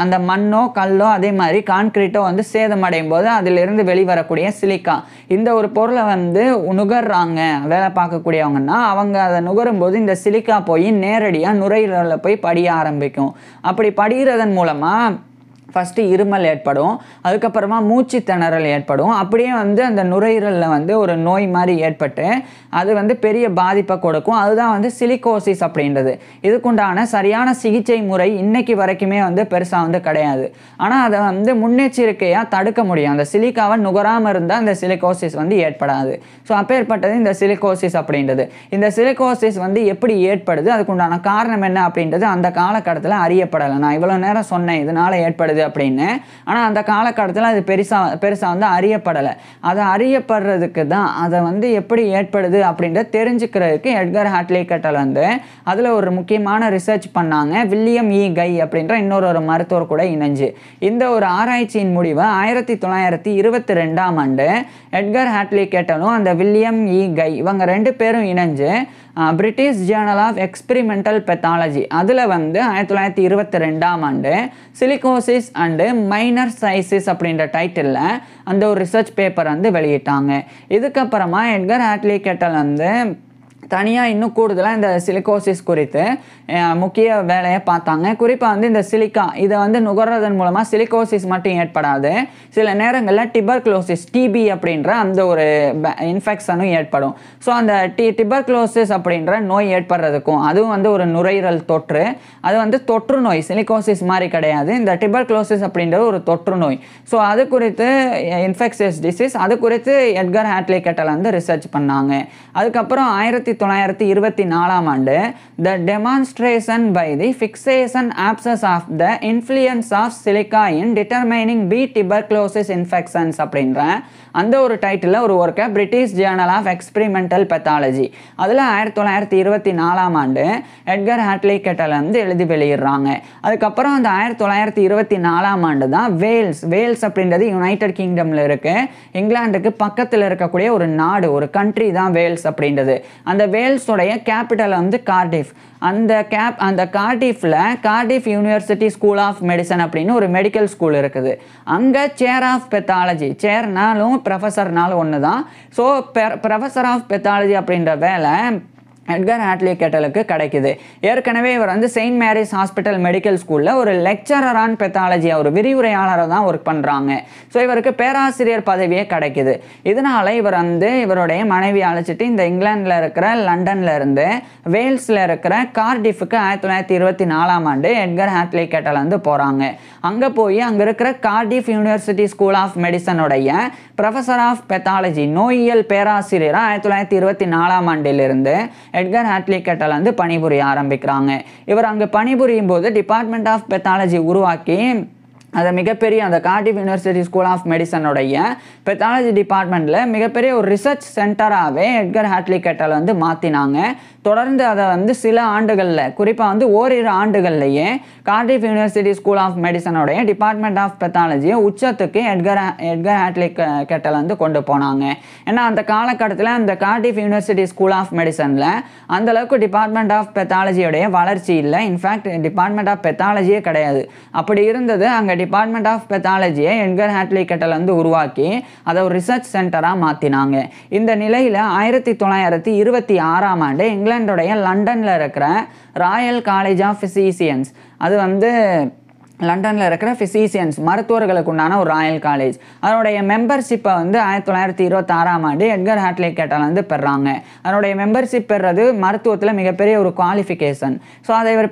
அந்த மண்ணோ கல்லோ அதே மாதிரி கான்கிரீட்டோ வந்து சேதமடையும் போது அதிலிருந்து வெளிவரக்கூடிய சிலிக்கா, இந்த ஒரு பொருளை வந்து நுகர்றாங்க வேலை பார்க்கக்கூடியவங்கன்னா, அவங்க அதை நுகரும்போது இந்த சிலிக்கா போய் நேரடியாக நுரையீரலில் போய் படிய ஆரம்பிக்கும். அப்படி படிகிறதன் மூலமாக ஃபஸ்ட்டு இருமல் ஏற்படும், அதுக்கப்புறமா மூச்சு திணறல் ஏற்படும். அப்படியே வந்து அந்த நுரையீரலில் வந்து ஒரு நோய் மாதிரி ஏற்பட்டு அது வந்து பெரிய பாதிப்பை கொடுக்கும். அதுதான் வந்து சிலிகோசிஸ் அப்படின்றது. இதுக்குண்டான சரியான சிகிச்சை முறை இன்னைக்கு வரைக்குமே வந்து பெருசாக வந்து கிடையாது. ஆனால் அதை வந்து முன்னெச்சரிக்கையாக தடுக்க முடியும். அந்த சிலிக்காவை நுகராமல் இருந்தால் அந்த சிலிகோசிஸ் வந்து ஏற்படாது. ஸோ அப்பேற்பட்டது இந்த சிலிகோசிஸ் அப்படின்றது. இந்த சிலிகோசிஸ் வந்து எப்படி ஏற்படுது, அதுக்குண்டான காரணம் என்ன அப்படின்றது அந்த காலகட்டத்தில் அறியப்படலை. நான் இவ்வளோ நேரம் சொன்னேன் இதனால் ஏற்படுது ஏற்படுது அப்படின்னு. ஆனால் அந்த காலகட்டத்தில் அது பெருசாக வந்து அறியப்படலை. அதை அறியப்படுறதுக்கு தான் அதை வந்து எப்படி ஏற்படுது அப்படின்றத தெரிஞ்சுக்கிறதுக்கு எட்கர் ஹாட்லி கெட்டல் வந்து அதில் ஒரு முக்கியமான ரிசர்ச் பண்ணாங்க. வில்லியம் இ கை அப்படின்ற இன்னொரு மருத்துவர் கூட இணைஞ்சு இந்த ஒரு ஆராய்ச்சியின் முடிவை 1922ஆம் ஆண்டு எட்கர் ஹாட்லி கெட்டலும் அந்த வில்லியம் இ கை இவங்க 2 பேரும் இணைஞ்சு British journal of experimental pathology அதில் வந்து 1922ஆம் ஆண்டு சிலிகோசிஸ் அண்டு மைனர் சைசிஸ் அப்படின்ற டைட்டிலில் அந்த ஒரு ரிசர்ச் பேப்பர் வந்து வெளியிட்டாங்க. இதுக்கப்புறமா எட்கர் ஹாட்லி கெட்டல் வந்து தனியாக இன்னும் கூடுதலாக இந்த சிலிகோசிஸ் குறித்து முக்கிய வேலையை பார்த்தாங்க. குறிப்பாக வந்து இந்த சிலிக்கா இதை வந்து நுகர்றதன் மூலமாக சிலிகோசிஸ் மட்டும் ஏற்படாது, சில நேரங்களில் டிபர்குலோசிஸ் டிபி அப்படின்ற அந்த ஒரு இன்ஃபெக்ஷனும் ஏற்படும். ஸோ அந்த டிபர்குலோசிஸ் அப்படின்ற நோய் ஏற்படுறதுக்கும் அதுவும் வந்து ஒரு நுரையீரல் தொற்று, அது வந்து தொற்று நோய், சிலிகோசிஸ் மாதிரி கிடையாது. இந்த டிபர்குலோசிஸ் அப்படின்றது ஒரு தொற்று நோய். ஸோ அது குறித்து இன்ஃபெக்ஷியஸ் டிசீஸ் அது குறித்து எட்கர் ஹாட்லி கெட்டல் வந்து ரிசர்ச் பண்ணாங்க. அதுக்கப்புறம் 1924ஆம் ஆண்டு the demonstration by the fixation abscess of the influence of silica in determining B tuberculosis infections அப்படின்ற அந்த ஒரு டைட்டிலில் ஒரு ஒர்க்கை British journal of experimental pathology அதில் 1924ஆம் ஆண்டு எட்கர் ஹாட்லி கெட்டல் வந்து எழுதி வெளியிடுறாங்க. அதுக்கப்புறம் அந்த 1924ஆம் ஆண்டு தான் வேல்ஸ் அப்படின்றது யுனைடெட் கிங்டமில் இருக்குது. இங்கிலாந்துக்கு பக்கத்தில் இருக்கக்கூடிய ஒரு நாடு, ஒரு கண்ட்ரி தான் வேல்ஸ் அப்படின்றது. அந்த வேல்ஸோடைய கேபிட்டல் வந்து கார்டிஃப். அந்த Cardiff university school of medicine அப்படின்னு ஒரு மெடிக்கல் ஸ்கூல் இருக்குது. அங்கே சேர் ஆஃப் பெத்தாலஜி, சேர்னாலும் ப்ரொஃபஸர்னாலும் ஒன்று தான். ஸோ ப்ரொஃபஸர் ஆஃப் பெத்தாலஜி அப்படின்ற வேலை எட்கர் ஹாட்லி கெட்டலுக்கு கிடைக்குது. ஏற்கனவே இவர் வந்து செயின்ட் மேரிஸ் ஹாஸ்பிட்டல் மெடிக்கல் ஸ்கூலில் ஒரு லெக்சரர் ஆன் பெத்தாலஜி, ஒரு விரிவுரையாளரை தான் ஒர்க் பண்ணுறாங்க. ஸோ இவருக்கு பேராசிரியர் பதவியே கிடைக்குது. இதனால் இவர் வந்து இவருடைய மனைவி அழைச்சிட்டு இந்த இங்கிலாந்தில் இருக்கிற லண்டனில் இருந்து வேல்ஸில் இருக்கிற கார்டிஃபுக்கு 1924ஆம் ஆண்டு எட்கர் ஹாட்லி கெட்டல் வந்து போகிறாங்க. அங்கே போய் அங்கே இருக்கிற கார்டிஃப் யூனிவர்சிட்டி ஸ்கூல் ஆஃப் மெடிசனுடைய ப்ரொஃபஸர் ஆஃப் பெத்தாலஜி, நோயியல் பேராசிரியராக 1924ஆம் ஆண்டிலிருந்து எட்கர் ஹாட்லி கெட்டல் வந்து பணிபுரிய ஆரம்பிக்கிறாங்க. இவர் அங்கே பணிபுரியும் போது டிபார்ட்மெண்ட் ஆஃப் பெத்தாலஜி உருவாக்கி அதை மிகப்பெரிய அந்த கார்டிஃப் யூனிவர்சிட்டி ஸ்கூல் ஆஃப் மெடிசனுடைய பெத்தாலஜி டிபார்ட்மெண்ட்டில் மிகப்பெரிய ஒரு ரிசர்ச் சென்டராகவே எட்கர் ஹாட்லி கெட்டல் வந்து மாற்றினாங்க. தொடர்ந்து அதை வந்து சில ஆண்டுகளில், குறிப்பாக வந்து ஓரிரு ஆண்டுகள்லேயே கார்டிஃப் யூனிவர்சிட்டி ஸ்கூல் ஆஃப் மெடிசனுடைய டிபார்ட்மெண்ட் ஆஃப் பெத்தாலஜியை உச்சத்துக்கு எட்கர் ஹாட்லி கெட்டல் வந்து கொண்டு போனாங்க. ஏன்னா அந்த காலகட்டத்தில் அந்த கார்டிஃப் யூனிவர்சிட்டி ஸ்கூல் ஆஃப் மெடிசனில் அந்தளவுக்கு டிபார்ட்மெண்ட் ஆஃப் பெத்தாலஜியோடைய வளர்ச்சி இல்லை. இன்ஃபேக்ட் டிபார்ட்மெண்ட் ஆஃப் பெத்தாலஜியே கிடையாது. அப்படி இருந்தது அங்கே டிபார்ட்மெண்ட் ஆஃப் பெத்தாலஜியை எட்கர் ஹாட்லி கெட்டல் வந்து உருவாக்கி அதை ஒரு ரிசர்ச் சென்டராக மாற்றினாங்க. இந்த நிலையில் 1926ஆம் ஆண்டு இங்கிலாந்துடைய லண்டனில் இருக்கிற ராயல் காலேஜ் ஆஃப் ஃபிசிசியன்ஸ், அது வந்து லண்டனில் இருக்கிற ஃபிசிசியன்ஸ் மருத்துவர்களுக்கு உண்டான ஒரு ராயல் காலேஜ், அதனுடைய மெம்பர்ஷிப்பை வந்து 1926ஆம் ஆண்டு எட்கர் ஹாட்லி கெட்டல் வந்து பெறாங்க. அதனுடைய மெம்பர்ஷிப் பெறது மருத்துவத்தில் மிகப்பெரிய ஒரு குவாலிஃபிகேஷன். ஸோ அதை இவர்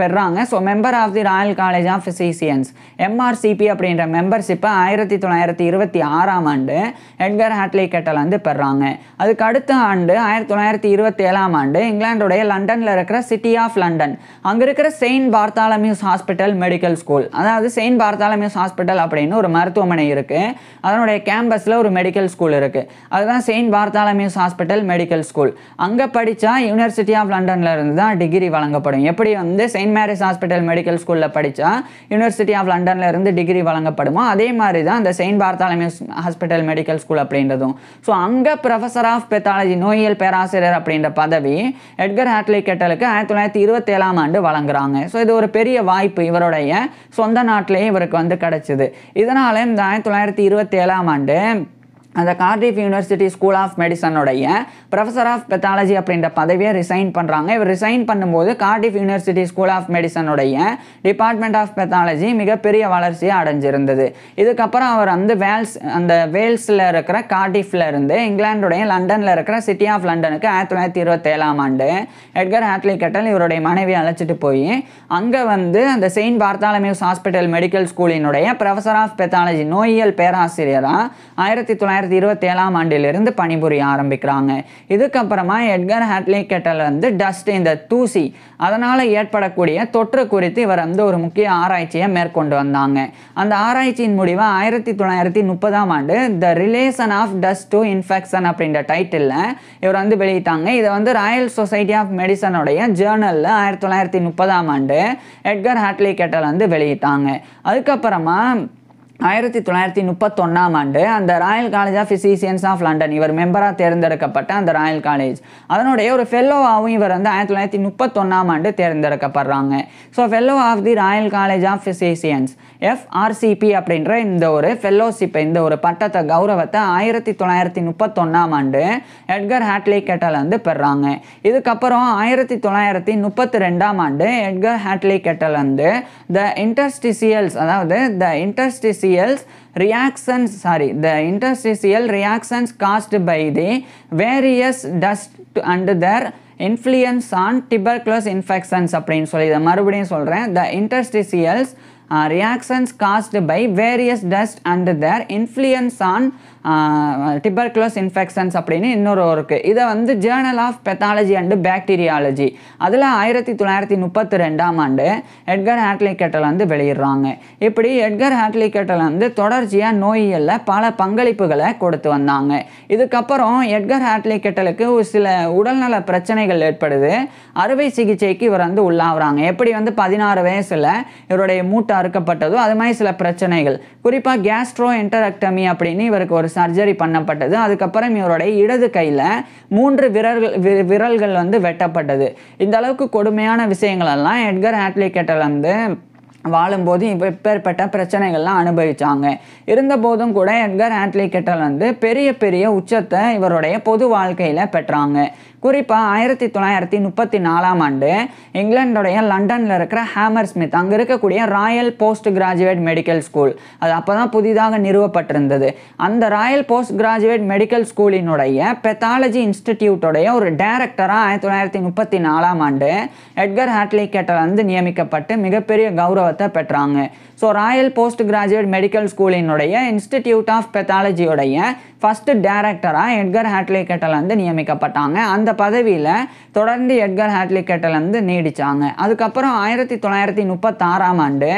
பெறாங்க. So member of the royal college of physicians MRCP அப்படின்ற மெம்பர்ஷிப்பை 1926ஆம் ஆண்டு எட்கர் ஹாட்லி கெட்டல் வந்து பெறாங்க. அதுக்கு அடுத்த ஆண்டு 1927ஆம் ஆண்டு இங்கிலாந்துடைய லண்டனில் இருக்கிற சிட்டி ஆஃப் லண்டன் அங்கே இருக்கிற Saint Bartholomew's hospital medical school, அதாவது செயின்ட் பார்த்தாலமியூஸ் ஹாஸ்பிட்டல் அப்படின்னு ஒரு மருத்துவமனை இருக்குது. அதனுடைய கேம்பஸில் ஒரு மெடிக்கல் ஸ்கூல் இருக்குது. அதுதான் Saint Bartholomew's hospital medical school. அங்கே படித்தா யூனிவர்சிட்டி ஆஃப் லண்டனில் இருந்து தான் டிகிரி வழங்கப்படும். எப்படி வந்து செயின்ட் மேரிஸ் ஹாஸ்பிட்டல் மெடிக்கல் ஸ்கூலில் படித்தா யூனிவர்சிட்டி ஆஃப் லண்டனில் இருந்து டிகிரி வழங்கப்படுமோ அதே மாதிரி தான் அந்த saint Bartholomew's hospital medical school அப்படின்றதும். ஸோ அங்கே ப்ரொஃபஸர் ஆஃப் பெத்தாலஜி, நோயியல் பேராசிரியர் அப்படின்ற பதவி எட்கர் ஹாட்லி கெட்டலுக்கு 1927ஆம் ஆண்டு வழங்குறாங்க. ஸோ இது ஒரு பெரிய வாய்ப்பு, இவருடைய சொந்த நாட்டிலேயே இவருக்கு வந்து கிடைச்சது. இதனால இந்த 1927ஆம் ஆண்டு அந்த கார்டிஃப் யூனிவர்சிட்டி ஸ்கூல் ஆஃப் மெடிசனுடைய ப்ரொஃபஸர் ஆஃப் பெத்தாலஜி அப்படின்ற பதவியை ரிசைன் பண்ணுறாங்க. இவர் ரிசைன் பண்ணும்போது கார்டிஃப் யூனிவர்சிட்டி ஸ்கூல் ஆஃப் மெடிசனுடைய டிபார்ட்மெண்ட் ஆஃப் பெத்தாலஜி மிகப்பெரிய வளர்ச்சியை அடைஞ்சிருந்தது. இதுக்கப்புறம் அவர் வந்து வேல்ஸில் இருக்கிற கார்டிஃபில் இருந்து இங்கிலாந்துடைய லண்டனில் இருக்கிற சிட்டி ஆஃப் லண்டனுக்கு 1927ஆம் ஆண்டு எட்கர் ஹாட்லி கெட்டல் இவருடைய மனைவி அழைச்சிட்டு போய் அங்கே வந்து அந்த செயின்ட் பார்த்தாலமியூஸ் ஹாஸ்பிட்டல் மெடிக்கல் ஸ்கூலினுடைய ப்ரொஃபஸர் ஆஃப் பெத்தாலஜி, நோயியல் பேராசிரியராக 1927ஆம் ஆண்டிலிருந்து பணிபுரிய ஆரம்பிக்கிறாங்க. இதுக்கப்புறமா எட்கர் ஹாட்லி கெட்டல் வந்து டஸ்ட், இந்த தூசி, அதனால் ஏற்படக்கூடிய தொற்று குறித்து இவர் வந்து ஒரு முக்கிய ஆராய்ச்சியை மேற்கொண்டு வந்தாங்க. அந்த ஆராய்ச்சியின் முடிவை 1930ஆம் ஆண்டு the relation of dust to infection அப்படின்ற டைட்டிலில் இவர் வந்து வெளியிட்டாங்க. இதை வந்து ராயல் சொசைட்டி ஆஃப் மெடிசனுடைய ஜேர்னலில் 1930ஆம் ஆண்டு எட்கர் ஹாட்லி கெட்டல் வந்து வெளியிட்டாங்க. அதுக்கப்புறமா 1931ஆம் ஆண்டு அந்த royal college of physicians of London, இவர் மெம்பராக தேர்ந்தெடுக்கப்பட்ட அந்த ராயல் காலேஜ், அதனுடைய ஒரு ஃபெல்லோவாகவும் இவர் வந்து 1931ஆம் ஆண்டு தேர்ந்தெடுக்கப்படுறாங்க. So fellow of the royal college of physicians FRCP அப்படின்ற இந்த ஒரு ஃபெல்லோஷிப்பை, இந்த ஒரு பட்டத்தை, கௌரவத்தை 1931ஆம் ஆண்டு எட்கர் ஹாட்லி கெட்டல் வந்து பெறாங்க. இதுக்கப்புறம் 1932ஆம் ஆண்டு எட்கர் ஹாட்லி கெட்டல் வந்து த இன்டர்ஸ்டிசியல்ஸ், அதாவது த interstitial reactions caused by the various dust and their influence on tuberculosis infections அப்படின்னு சொல்லி இதை மறுபடியும் சொல்கிறேன். The interstitial reactions caused by various dust and their influence on tuberculosis infections அப்படின்னு இன்னொரு இருக்குது. இதை வந்து journal of pathology and bacteriology, அதில் 1932ஆம் ஆண்டு எட்கர் ஹாட்லி கெட்டல் வந்து வெளியிடுறாங்க. இப்படி எட்கர் ஹாட்லி கெட்டல் வந்து தொடர்ச்சியாக நோயியலில் பல பங்களிப்புகளை கொடுத்து வந்தாங்க. இதுக்கப்புறம் எட்கர் ஹாட்லி கெட்டலுக்கு சில உடல்நல பிரச்சனைகள் ஏற்படுது. அறுவை சிகிச்சைக்கு இவர் வந்து உள்ளாகிறாங்க. எப்படி வந்து 16 வயசில் இவருடைய மூட்டை அறுக்கப்பட்டதோ அது மாதிரி சில பிரச்சனைகள், குறிப்பாக கேஸ்ட்ரோ என்டரெக்டமி அப்படின்னு இவருக்கு ஒரு சர்ஜரி பண்ணப்பட்டது. அதுக்கப்புறம் இவருடைய இடது கையில் 3 விரல்கள் வந்து வெட்டப்பட்டது. இந்த அளவுக்கு கொடுமையான விஷயங்கள் எல்லாம் எட்கர் ஹாட்லி கெட்டல் வந்து வாழும்போது இப்பேற்பட்ட பிரச்சனைகள்லாம் அனுபவித்தாங்க. இருந்தபோதும் கூட எட்கர் ஹாட்லி கெட்டல் வந்து பெரிய பெரிய உச்சத்தை இவருடைய பொது வாழ்க்கையில் பெற்றாங்க. குறிப்பாக 1934ஆம் ஆண்டு இங்கிலாந்துடைய லண்டனில் இருக்கிற ஹேமர் ஸ்மித், அங்கே இருக்கக்கூடிய royal post graduate medical school, அது அப்போ தான் புதிதாக நிறுவப்பட்டிருந்தது. அந்த ராயல் போஸ்ட் கிராஜுவேட் மெடிக்கல் ஸ்கூலினுடைய பெத்தாலஜி இன்ஸ்டிடியூட்டோடைய ஒரு டைரக்டராக 1934ஆம் ஆண்டு எட்கர் ஹாட்லி கெட்டல் வந்து நியமிக்கப்பட்டு மிகப்பெரிய கௌரவத்தை பெற்றாங்க. So royal post graduate medical ஸ்கூலினுடைய இன்ஸ்டிடியூட் ஆஃப் பெத்தாலஜியோடைய ஃபர்ஸ்ட் டைரக்டராக எட்கர் ஹாட்லி கெட்டல் வந்து நியமிக்கப்பட்டாங்க. அந்த பதவியில் தொடர்ந்து எட்கர் ஹாட்லி கெட்டல் வந்து நீடித்தாங்க. அதுக்கப்புறம் 1936ஆம் ஆண்டு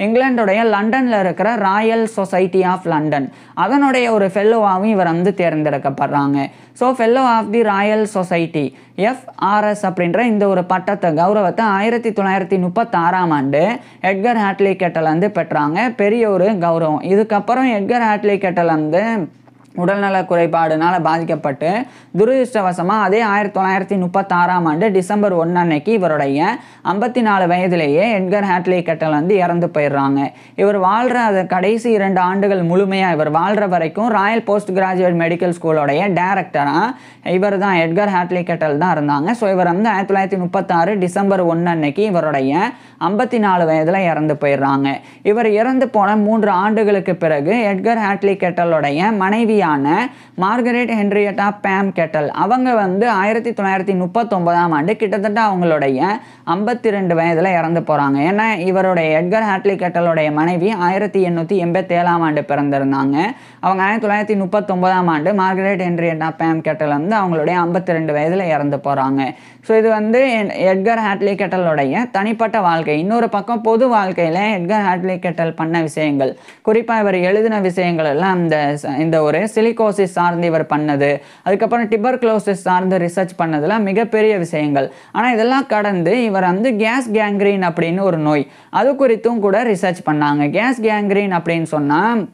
இங்கிலாந்துடைய லண்டனில் இருக்கிற ராயல் சொசைட்டி ஆஃப் லண்டன், அதனுடைய ஒரு ஃபெல்லோவாகவும் இவர் வந்து தேர்ந்தெடுக்கப்படுறாங்க. So fellow of the royal society FRS அப்படின்ற இந்த ஒரு பட்டத்தை, கௌரவத்தை 1936ஆம் ஆண்டு எட்கர் ஹாட்லி கெட்டல் வந்து பெற்றாங்க. பெரிய ஒரு கௌரவம். இதுக்கப்புறம் எட்கர் ஹாட்லி கெட்டல் வந்து உடல்நல குறைபாடுனால பாதிக்கப்பட்டு துரதிருஷ்டவசமாக அதே 1936ஆம் ஆண்டு டிசம்பர் 1 அன்னைக்கு இவருடைய 54 வயதிலேயே எட்கர் ஹாட்லி கெட்டல் வந்து இறந்து போயிடுறாங்க. இவர் வாழ்கிற அது கடைசி 2 ஆண்டுகள் முழுமையாக இவர் வாழ்கிற வரைக்கும் ராயல் போஸ்ட் கிராஜுவேட் மெடிக்கல் ஸ்கூலோடைய டைரக்டராக இவர் தான், எட்கர் ஹாட்லி கெட்டல் தான் இருந்தாங்க. ஸோ இவர் வந்து 1936 டிசம்பர் 1 அன்னைக்கு இவருடைய 54 வயதில் இறந்து போயிடுறாங்க. இவர் இறந்து போன 3 ஆண்டுகளுக்கு பிறகு எட்கர் ஹாட்லி கெட்டலுடைய மனைவி மார்கரெட் ஹென்ரியட்டா பேம் கெட்டல், அவங்க வந்து 1939ஆம் ஆண்டு கிட்டத்தட்ட அவங்களுடைய 52 வயதில் இறந்து போகிறாங்க. ஏன்னா இவருடைய எட்கர் ஹாட்லி கெட்டலுடைய மனைவி 1887ஆம் ஆண்டு பிறந்திருந்தாங்க. அவங்க 1939ஆம் ஆண்டு மார்கரெட் ஹென்ரியட்டா பேம் கெட்டல் வந்து அவங்களுடைய 52 வயதில் இறந்து போகிறாங்க. ஸோ இது வந்து எட்கர் ஹாட்லி கெட்டலுடைய தனிப்பட்ட வாழ்க்கை. இன்னொரு பக்கம் பொது வாழ்க்கையில் எட்கர் ஹாட்லி கெட்டல் பண்ண விஷயங்கள், குறிப்பாக இவர் எழுதின விஷயங்கள் எல்லாம் இந்த ஒரு சிலிகோசிஸ் சார்ந்து இவர் பண்ணது, அதுக்கப்புறம் டியூபர்குலோசிஸ் சார்ந்து ரிசர்ச் பண்ணதில் மிகப்பெரிய விஷயங்கள். ஆனால் இதெல்லாம் கடந்து இவர் வந்து கேஸ் கேங்க்ரீன் அப்படின்னு ஒரு நோய், அது குறித்தும் கூட ரிசர்ச் பண்ணாங்க. கேஸ் கேங்க்ரீன் அப்படின்னு சொன்னால்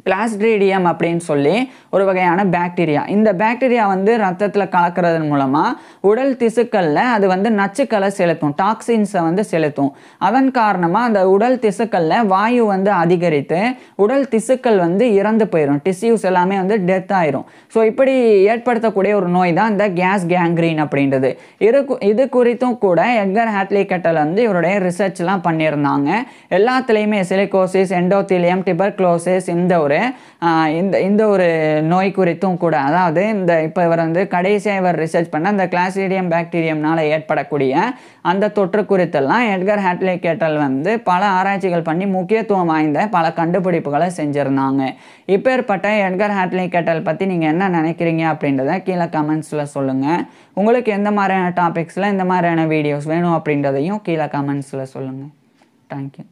கிளாஸ்ட்ரீடியம் அப்படின்னு சொல்லி ஒரு வகையான பாக்டீரியா. இந்த பாக்டீரியா வந்து ரத்தத்தில் கலக்கிறதன் மூலமாக உடல் திசுக்களில் அது வந்து நச்சுக்களை செலுத்தும், டாக்ஸின்ஸை வந்து செலுத்தும். அதன் காரணமாக அந்த உடல் திசுக்களில் வாயு வந்து அதிகரித்து உடல் திசுக்கள் வந்து இறந்து போயிடும், டிஷ்யூஸ் எல்லாமே வந்து டெத் ஆயிரும். ஸோ இப்படி ஏற்படுத்தக்கூடிய ஒரு நோய் தான் இந்த கேஸ் கேங்க்ரீன் அப்படின்றது. இது குறித்தும் கூட எட்கர் ஹாட்லி கெட்டல் வந்து இவருடைய ரிசர்ச்லாம் பண்ணியிருந்தாங்க. எல்லாத்துலேயுமே சிலிகோசிஸ், எண்டோத்தீலியம், டியூபர்குலோசிஸ், இந்த ஒரு ஒரு இந்த ஒரு நோய் குறித்தும் கூட, அதாவது இப்போ இவர் கடைசியாக இவர் ரிசர்ச் பண்ண இந்த கிளாஸ்ட்ரிடியம் பாக்டீரியம்னால ஏற்படக்கூடிய அந்த தொற்று குறித்தெல்லாம் எட்கர் ஹாட்லி கெட்டல் பல ஆராய்ச்சிகள் பண்ணி முக்கியத்துவம் வாய்ந்த பல கண்டுபிடிப்புகளை செஞ்சுருந்தாங்க. இப்பேற்பட்ட எட்கர் ஹாட்லி கெட்டல் பற்றி நீங்கள் என்ன நினைக்கிறீங்க அப்படின்றத கீழே கமெண்ட்ஸில் சொல்லுங்கள். உங்களுக்கு எந்த மாதிரியான டாபிக்ஸில் இந்த மாதிரியான வீடியோஸ் வேணும் அப்படின்றதையும் கீழே கமெண்ட்ஸில் சொல்லுங்கள். தேங்க்யூ.